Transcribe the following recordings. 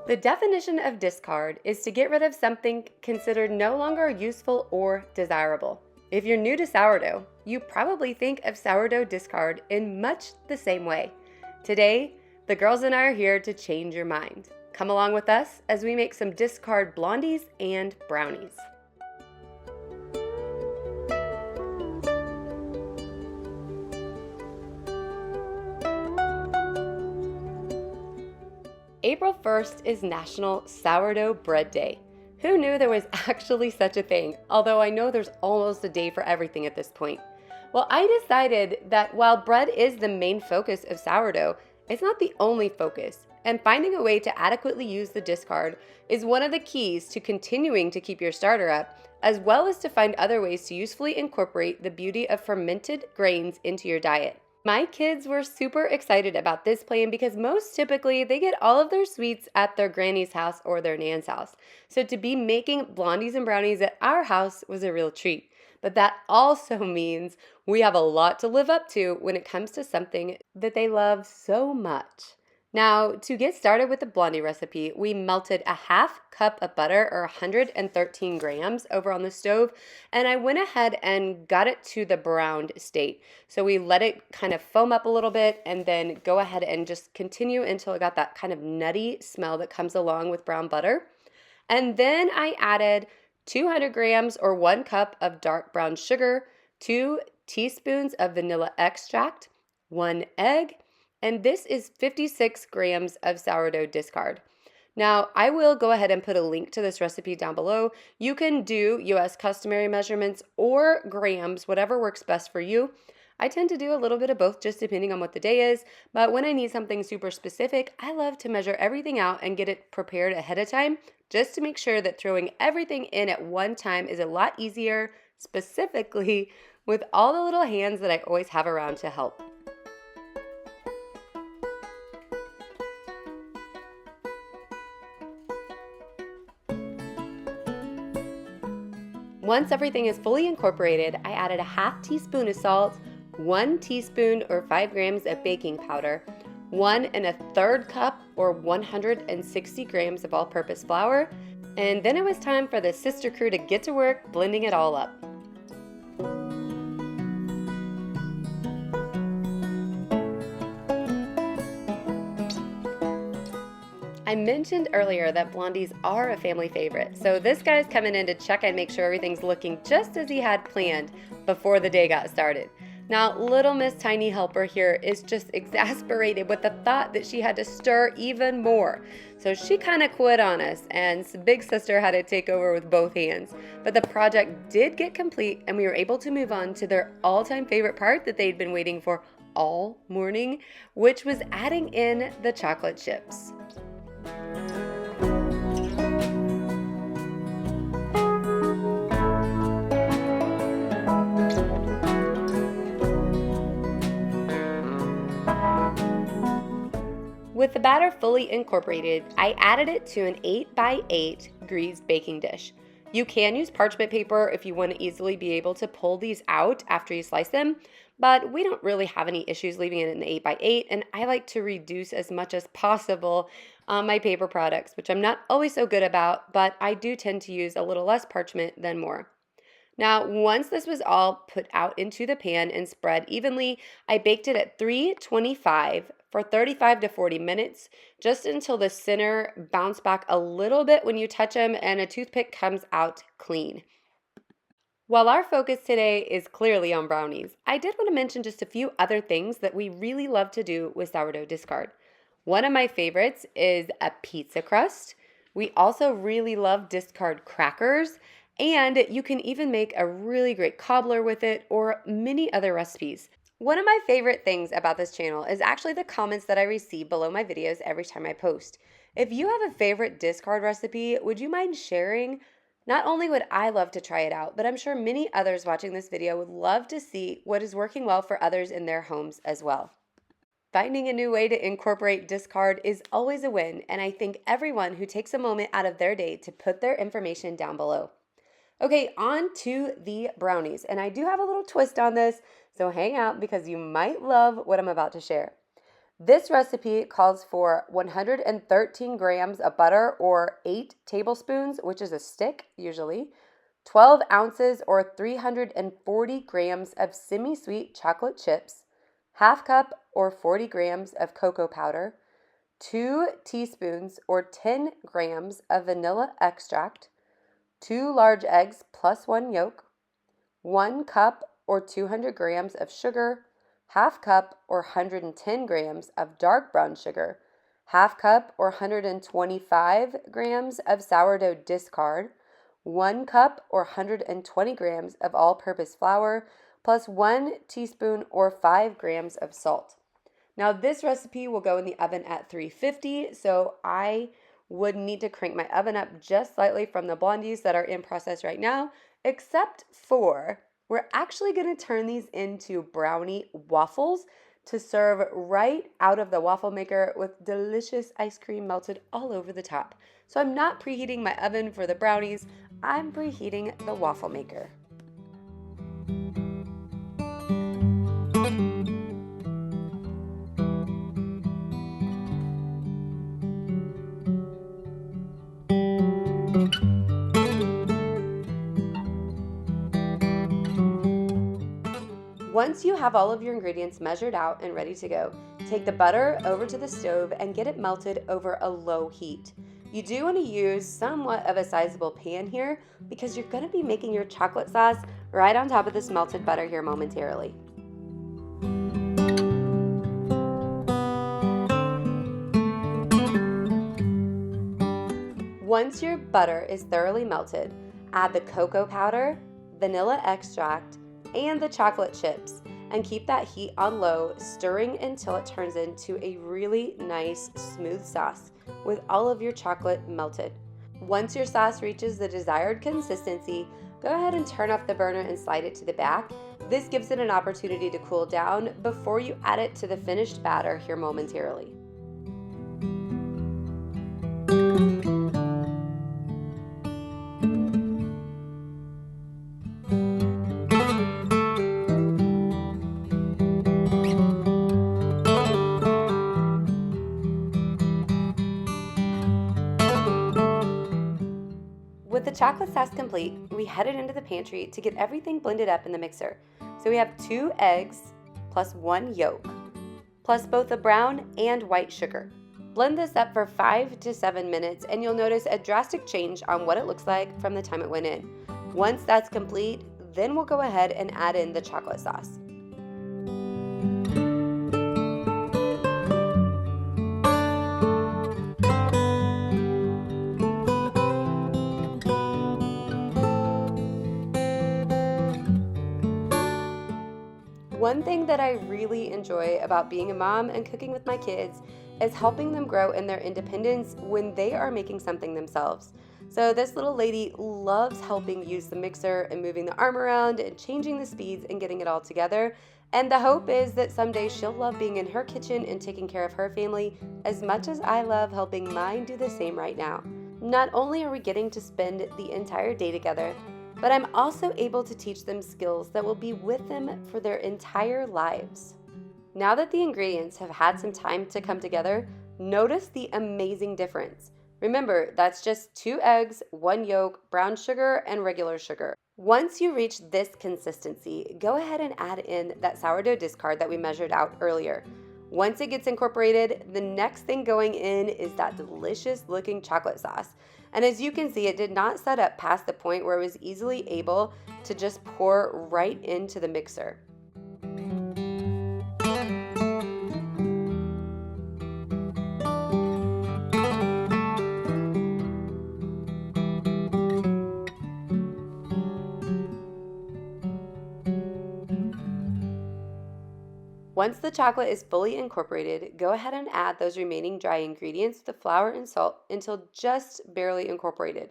The definition of discard is to get rid of something considered no longer useful or desirable. If you're new to sourdough, you probably think of sourdough discard in much the same way. Today, the girls and I are here to change your mind. Come along with us as we make some discard blondies and brownies. April 1st is National Sourdough Bread Day. Who knew there was actually such a thing? Although I know there's almost a day for everything at this point. Well, I decided that while bread is the main focus of sourdough, it's not the only focus. And finding a way to adequately use the discard is one of the keys to continuing to keep your starter up, as well as to find other ways to usefully incorporate the beauty of fermented grains into your diet. My kids were super excited about this plan because most typically they get all of their sweets at their granny's house or their nan's house. So to be making blondies and brownies at our house was a real treat. But that also means we have a lot to live up to when it comes to something that they love so much. Now, to get started with the blondie recipe, we melted a half cup of butter, or 113 grams, over on the stove, and I went ahead and got it to the browned state. So we let it kind of foam up a little bit and then go ahead and just continue until it got that kind of nutty smell that comes along with brown butter. And then I added 200 grams or 1 cup of dark brown sugar, 2 teaspoons of vanilla extract, 1 egg, and this is 56 grams of sourdough discard. Now, I will go ahead and put a link to this recipe down below. You can do US customary measurements or grams, whatever works best for you. I tend to do a little bit of both just depending on what the day is, but when I need something super specific, I love to measure everything out and get it prepared ahead of time just to make sure that throwing everything in at one time is a lot easier, specifically with all the little hands that I always have around to help. Once everything is fully incorporated, I added a half teaspoon of salt, 1 teaspoon or 5 grams of baking powder, 1 1/3 cup or 160 grams of all-purpose flour, and then it was time for the sister crew to get to work blending it all up. I mentioned earlier that blondies are a family favorite, so this guy's coming in to check and make sure everything's looking just as he had planned before the day got started. Now, little Miss Tiny Helper here is just exasperated with the thought that she had to stir even more. So she kind of quit on us, and Big Sister had to take over with both hands. But the project did get complete, and we were able to move on to their all-time favorite part that they'd been waiting for all morning, which was adding in the chocolate chips. With the batter fully incorporated, I added it to an 8x8 greased baking dish. You can use parchment paper if you want to easily be able to pull these out after you slice them, but we don't really have any issues leaving it in the 8x8, and I like to reduce as much as possible on my paper products, which I'm not always so good about, but I do tend to use a little less parchment than more. Now, once this was all put out into the pan and spread evenly, I baked it at 325 for 35 to 40 minutes, just until the center bounce back a little bit when you touch them and a toothpick comes out clean. While our focus today is clearly on brownies, I did want to mention just a few other things that we really love to do with sourdough discard. One of my favorites is a pizza crust. We also really love discard crackers, and you can even make a really great cobbler with it or many other recipes. One of my favorite things about this channel is actually the comments that I receive below my videos every time I post. If you have a favorite discard recipe, would you mind sharing? Not only would I love to try it out, but I'm sure many others watching this video would love to see what is working well for others in their homes as well. Finding a new way to incorporate discard is always a win, and I thank everyone who takes a moment out of their day to put their information down below. Okay, on to the brownies, and I do have a little twist on this, so hang out because you might love what I'm about to share. This recipe calls for 113 grams of butter or 8 tablespoons, which is a stick usually, 12 ounces or 340 grams of semi-sweet chocolate chips, half cup or 40 grams of cocoa powder, 2 teaspoons or 10 grams of vanilla extract, 2 large eggs plus 1 yolk, 1 cup or 200 grams of sugar, half cup or 110 grams of dark brown sugar, half cup or 125 grams of sourdough discard, 1 cup or 120 grams of all-purpose flour, plus 1 teaspoon or 5 grams of salt. Now this recipe will go in the oven at 350, so I would need to crank my oven up just slightly from the Blondies that are in process right now, except for we're actually going to turn these into brownie waffles to serve right out of the waffle maker with delicious ice cream melted all over the top. So I'm not preheating my oven for the brownies, I'm preheating the waffle maker. Once you have all of your ingredients measured out and ready to go, take the butter over to the stove and get it melted over a low heat. You do want to use somewhat of a sizable pan here because you're going to be making your chocolate sauce right on top of this melted butter here momentarily. Once your butter is thoroughly melted, add the cocoa powder, vanilla extract, and the chocolate chips, and keep that heat on low, stirring until it turns into a really nice smooth sauce with all of your chocolate melted. Once your sauce reaches the desired consistency, go ahead and turn off the burner and slide it to the back. This gives it an opportunity to cool down before you add it to the finished batter here momentarily. With the chocolate sauce complete, we headed into the pantry to get everything blended up in the mixer. So we have 2 eggs plus 1 yolk, plus both the brown and white sugar. Blend this up for 5 to 7 minutes and you'll notice a drastic change on what it looks like from the time it went in. Once that's complete, then we'll go ahead and add in the chocolate sauce. One thing that I really enjoy about being a mom and cooking with my kids is helping them grow in their independence when they are making something themselves. So this little lady loves helping use the mixer and moving the arm around and changing the speeds and getting it all together. And the hope is that someday she'll love being in her kitchen and taking care of her family as much as I love helping mine do the same right now. Not only are we getting to spend the entire day together, but I'm also able to teach them skills that will be with them for their entire lives. Now that the ingredients have had some time to come together, notice the amazing difference. Remember, that's just 2 eggs, 1 yolk, brown sugar, and regular sugar. Once you reach this consistency, go ahead and add in that sourdough discard that we measured out earlier. Once it gets incorporated, the next thing going in is that delicious looking chocolate sauce. And as you can see, it did not set up past the point where it was easily able to just pour right into the mixer. Once the chocolate is fully incorporated, go ahead and add those remaining dry ingredients, the flour and salt, until just barely incorporated.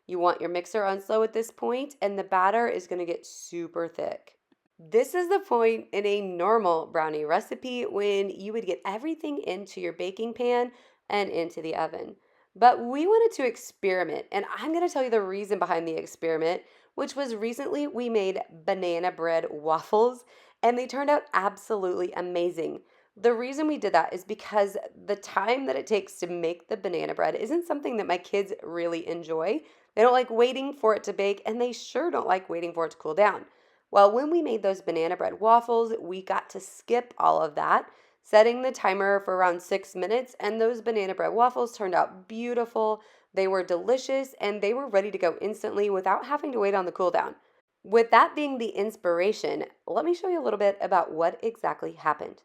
You want your mixer on slow at this point, and the batter is going to get super thick. This is the point in a normal brownie recipe when you would get everything into your baking pan and into the oven. But we wanted to experiment, and I'm going to tell you the reason behind the experiment, which was recently we made banana bread waffles, and they turned out absolutely amazing. The reason we did that is because the time that it takes to make the banana bread isn't something that my kids really enjoy. They don't like waiting for it to bake, and they sure don't like waiting for it to cool down. Well, when we made those banana bread waffles, we got to skip all of that, setting the timer for around 6 minutes, and those banana bread waffles turned out beautiful. They were delicious, and they were ready to go instantly without having to wait on the cool down. With that being the inspiration, let me show you a little bit about what exactly happened.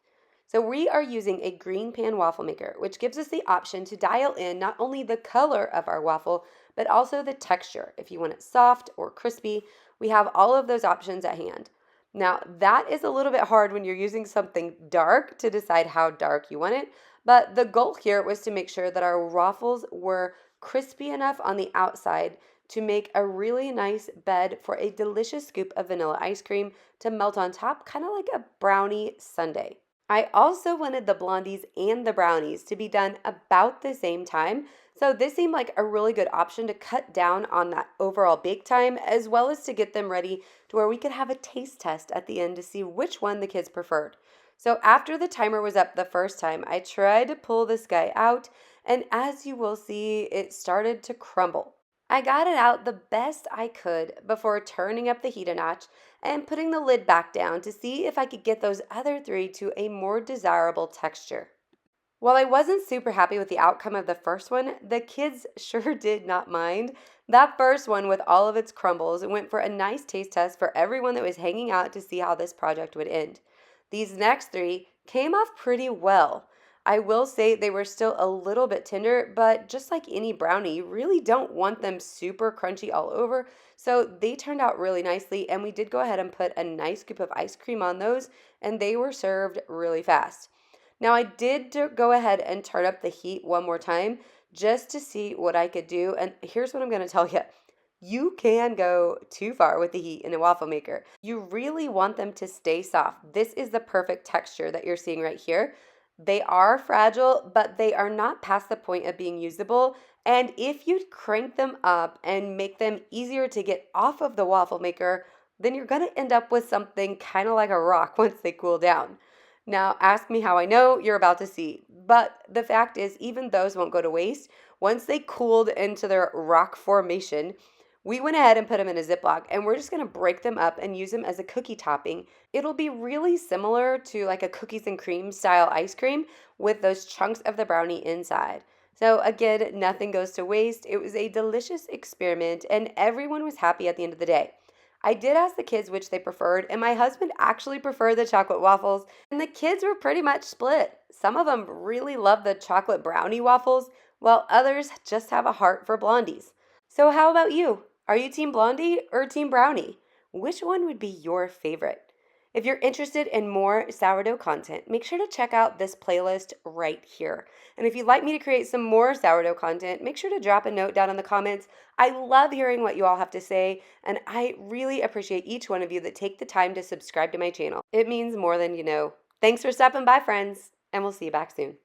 So we are using a green pan waffle maker, which gives us the option to dial in not only the color of our waffle, but also the texture. If you want it soft or crispy, we have all of those options at hand. Now, that is a little bit hard when you're using something dark to decide how dark you want it, but the goal here was to make sure that our waffles were crispy enough on the outside to make a really nice bed for a delicious scoop of vanilla ice cream to melt on top, kind of like a brownie sundae. I also wanted the blondies and the brownies to be done about the same time, so this seemed like a really good option to cut down on that overall bake time, as well as to get them ready to where we could have a taste test at the end to see which one the kids preferred. So after the timer was up the first time, I tried to pull this guy out, and as you will see, it started to crumble. I got it out the best I could before turning up the heat a notch and putting the lid back down to see if I could get those other three to a more desirable texture. While I wasn't super happy with the outcome of the first one, the kids sure did not mind. That first one, with all of its crumbles, went for a nice taste test for everyone that was hanging out to see how this project would end. These next three came off pretty well. I will say they were still a little bit tender, but just like any brownie, you really don't want them super crunchy all over. So they turned out really nicely, and we did go ahead and put a nice scoop of ice cream on those, and they were served really fast. Now, I did go ahead and turn up the heat one more time just to see what I could do. And here's what I'm going to tell you. You can go too far with the heat in a waffle maker. You really want them to stay soft. This is the perfect texture that you're seeing right here. They are fragile, but they are not past the point of being usable. And if you crank them up and make them easier to get off of the waffle maker, then you're going to end up with something kind of like a rock once they cool down. Now, ask me how I know, you're about to see. But the fact is, even those won't go to waste. Once they cooled into their rock formation, we went ahead and put them in a Ziploc, and we're just going to break them up and use them as a cookie topping. It'll be really similar to like a cookies and cream style ice cream with those chunks of the brownie inside. So again, nothing goes to waste. It was a delicious experiment, and everyone was happy at the end of the day. I did ask the kids which they preferred, and my husband actually preferred the chocolate waffles, and the kids were pretty much split. Some of them really love the chocolate brownie waffles, while others just have a heart for blondies. So how about you? Are you Team Blondie or Team Brownie? Which one would be your favorite? If you're interested in more sourdough content, make sure to check out this playlist right here. And if you'd like me to create some more sourdough content, make sure to drop a note down in the comments. I love hearing what you all have to say, and I really appreciate each one of you that take the time to subscribe to my channel. It means more than you know. Thanks for stopping by, friends, and we'll see you back soon.